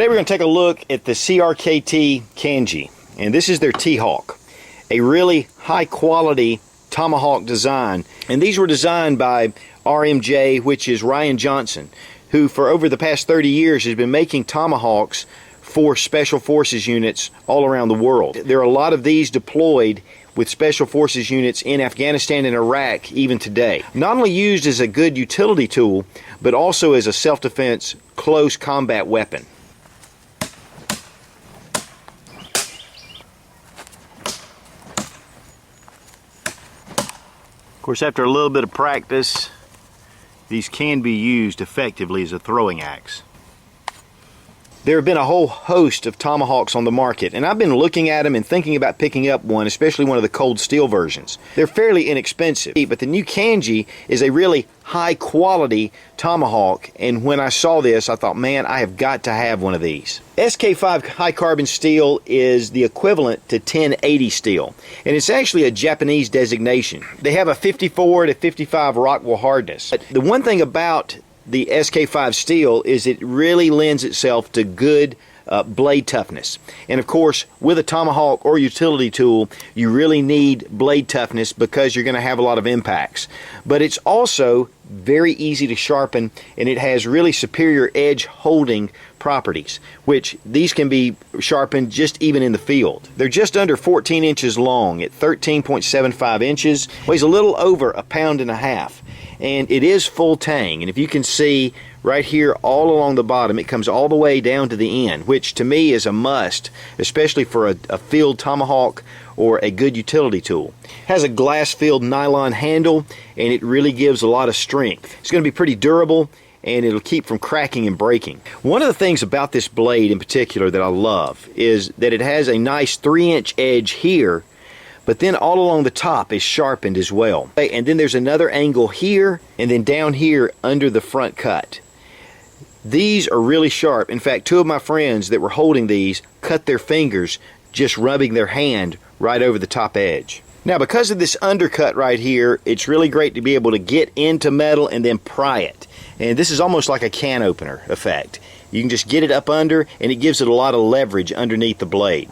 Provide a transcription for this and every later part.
Today we're going to take a look at the CRKT Kangee, and this is their T-Hawk, a really high quality Tomahawk design. And these were designed by RMJ, which is Ryan Johnson, who for over the past 30 years has been making Tomahawks for Special Forces units all around the world. There are a lot of these deployed with Special Forces units in Afghanistan and Iraq even today. Not only used as a good utility tool, but also as a self-defense close combat weapon. Of course, after a little bit of practice, these can be used effectively as a throwing axe. There have been a whole host of Tomahawks on the market, and I've been looking at them and thinking about picking up one, especially one of the cold steel versions. They're fairly inexpensive, but the new Kangee is a really high quality Tomahawk, and when I saw this I thought, man, I have got to have one of these. SK5 high carbon steel is the equivalent to 1080 steel, and it's actually a Japanese designation. They have a 54 to 55 Rockwell hardness. But the one thing about the SK5 steel is it really lends itself to good blade toughness. And of course, with a Tomahawk or utility tool, you really need blade toughness because you're going to have a lot of impacts. But it's also very easy to sharpen, and it has really superior edge holding properties, which these can be sharpened just even in the field. They're just under 14 inches long at 13.75 inches, weighs a little over 1.5 pounds. And it is full tang, and if you can see right here all along the bottom, it comes all the way down to the end, which to me is a must, especially for a field Tomahawk or a good utility tool. It has a glass-filled nylon handle, and it really gives a lot of strength. It's going to be pretty durable, and it'll keep from cracking and breaking. One of the things about this blade in particular that I love is that it has a nice 3-inch edge here, but then all along the top is sharpened as well. And then there's another angle here, and then down here under the front cut. These are really sharp. In fact, two of my friends that were holding these cut their fingers just rubbing their hand right over the top edge. Now, because of this undercut right here, it's really great to be able to get into metal and then pry it. And this is almost like a can opener effect. You can just get it up under, and it gives it a lot of leverage underneath the blade.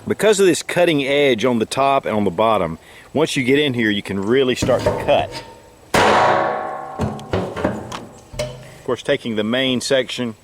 Because of this cutting edge on the top and on the bottom, once you get in here, you can really start to cut. Of course, taking the main section,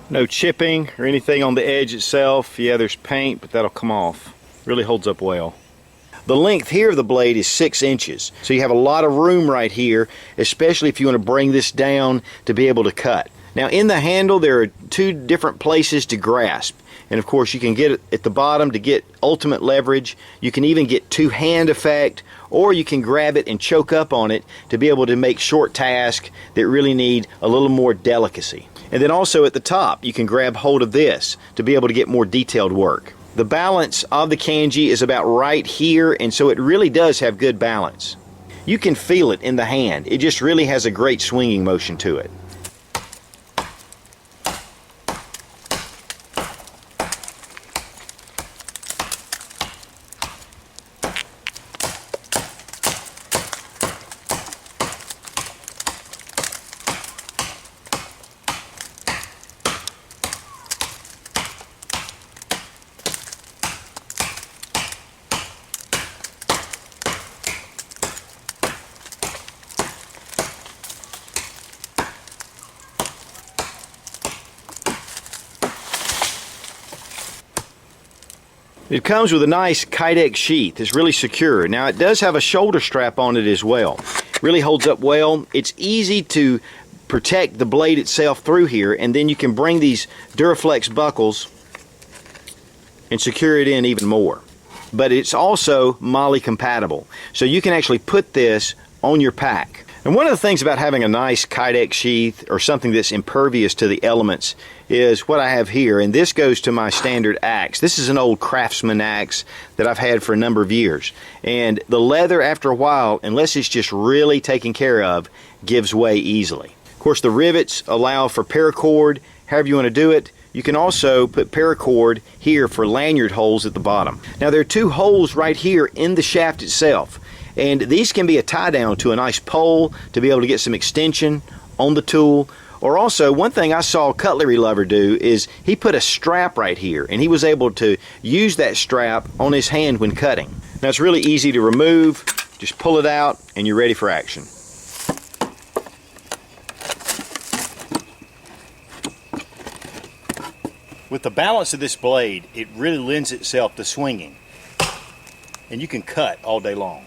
no chipping or anything on the edge itself. Yeah, there's paint, but that'll come off. Really holds up well. The length here of the blade is 6 inches, so you have a lot of room right here, especially if you want to bring this down to be able to cut. Now, in the handle, there are 2 different places to grasp, and of course you can get it at the bottom to get ultimate leverage. You can even get 2-hand effect, or you can grab it and choke up on it to be able to make short tasks that really need a little more delicacy. And then also at the top, you can grab hold of this to be able to get more detailed work. The balance of the Kangee is about right here, and so it really does have good balance. You can feel it in the hand. It just really has a great swinging motion to it. It comes with a nice Kydex sheath. It's really secure. Now, it does have a shoulder strap on it as well. Really holds up well. It's easy to protect the blade itself through here, and then you can bring these Duraflex buckles and secure it in even more. but it's also MOLLE compatible. So you can actually put this on your pack. And one of the things about having a nice Kydex sheath or something that's impervious to the elements is what I have here, and this goes to my standard axe. This is an old Craftsman axe that I've had for a number of years, and the leather after a while, unless it's just really taken care of, gives way easily. Of course, the rivets allow for paracord, however you want to do it. You can also put paracord here for lanyard holes at the bottom. Now there are two holes right here in the shaft itself, and these can be a tie down to a nice pole to be able to get some extension on the tool. Or also, one thing I saw a cutlery lover do is he put a strap right here, and he was able to use that strap on his hand when cutting. Now it's really easy to remove. Just pull it out and you're ready for action. With the balance of this blade, it really lends itself to swinging, and you can cut all day long.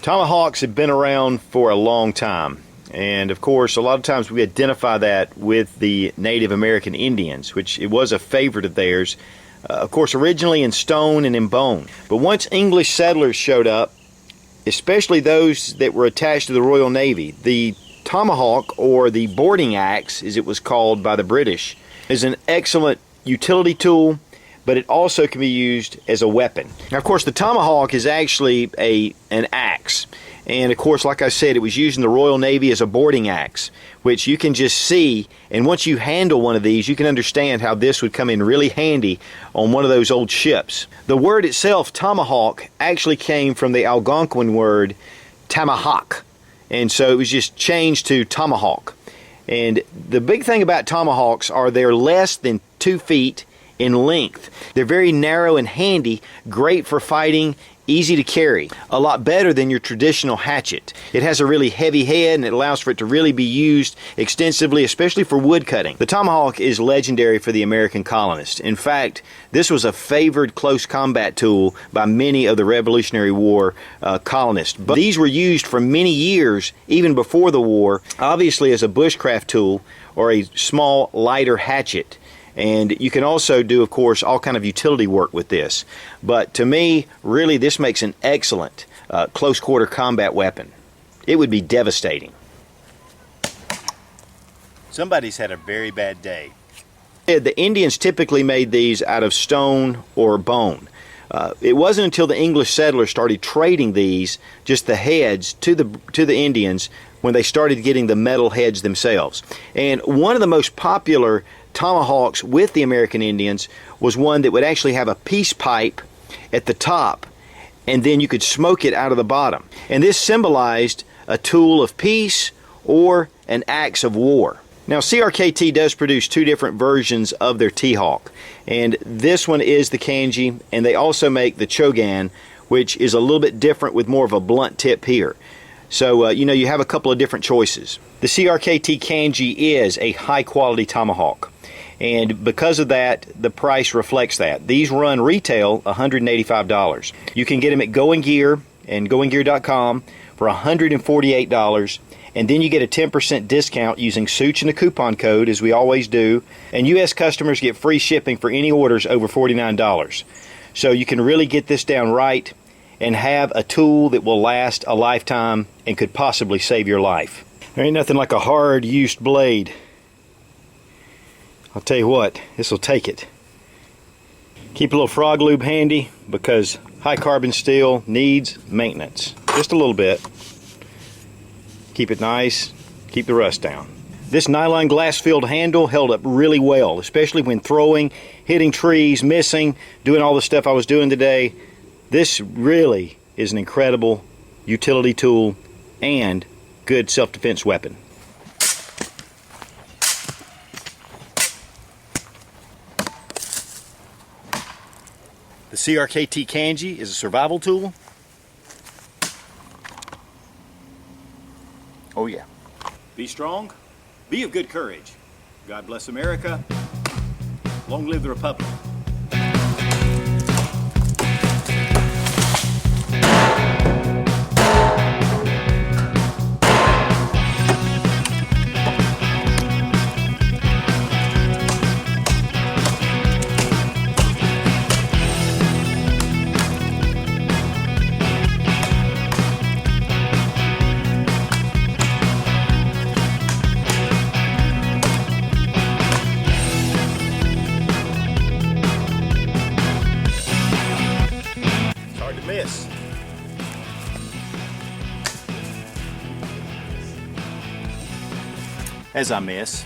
Tomahawks have been around for a long time, and of course a lot of times we identify that with the Native American Indians, which it was a favorite of theirs, of course originally in stone and in bone. But once English settlers showed up, especially those that were attached to the Royal Navy, the Tomahawk, or the boarding axe as it was called by the British, is an excellent utility tool, but it also can be used as a weapon. Now, of course, the Tomahawk is actually an axe. And of course, like I said, it was used in the Royal Navy as a boarding axe, which you can just see, and once you handle one of these, you can understand how this would come in really handy on one of those old ships. The word itself, tomahawk, actually came from the Algonquin word Tomahawk, and so it was just changed to tomahawk. And the big thing about tomahawks are they're less than 2 feet in length. They're very narrow and handy, great for fighting, easy to carry. A lot better than your traditional hatchet. It has a really heavy head, and it allows for it to really be used extensively, especially for wood cutting. The tomahawk is legendary for the American colonists. In fact, this was a favored close combat tool by many of the Revolutionary War colonists. But these were used for many years, even before the war, obviously as a bushcraft tool or a small, lighter hatchet. And you can also do, of course, all kind of utility work with this. But to me, really, this makes an excellent close quarter combat weapon. It would be devastating. Somebody's had a very bad day. The Indians typically made these out of stone or bone. It wasn't until the English settlers started trading these, just the heads, to the Indians, when they started getting the metal heads themselves. And one of the most popular tomahawks with the American Indians was one that would actually have a peace pipe at the top, and then you could smoke it out of the bottom. And this symbolized a tool of peace or an axe of war. Now, CRKT does produce 2 different versions of their T-Hawk, and this one is the Kangee, and they also make the Chogan, which is a little bit different with more of a blunt tip here. So, you have a couple of different choices. The CRKT Kangee is a high-quality tomahawk, and because of that, the price reflects that. These run retail $185. You can get them at Going Gear and goinggear.com for $148, and then you get a 10% discount using Such and the coupon code, as we always do, and U.S. customers get free shipping for any orders over $49. So you can really get this down right and have a tool that will last a lifetime and could possibly save your life. There ain't nothing like a hard used blade. I'll tell you what, this will take it. Keep a little frog lube handy, because high carbon steel needs maintenance. Just a little bit. Keep it nice, keep the rust down. This nylon glass filled handle held up really well, especially when throwing, hitting trees, missing, doing all the stuff I was doing today. This really is an incredible utility tool and good self-defense weapon. The CRKT Kangee is a survival tool. Oh yeah. Be strong, be of good courage. God bless America. Long live the Republic. as I miss.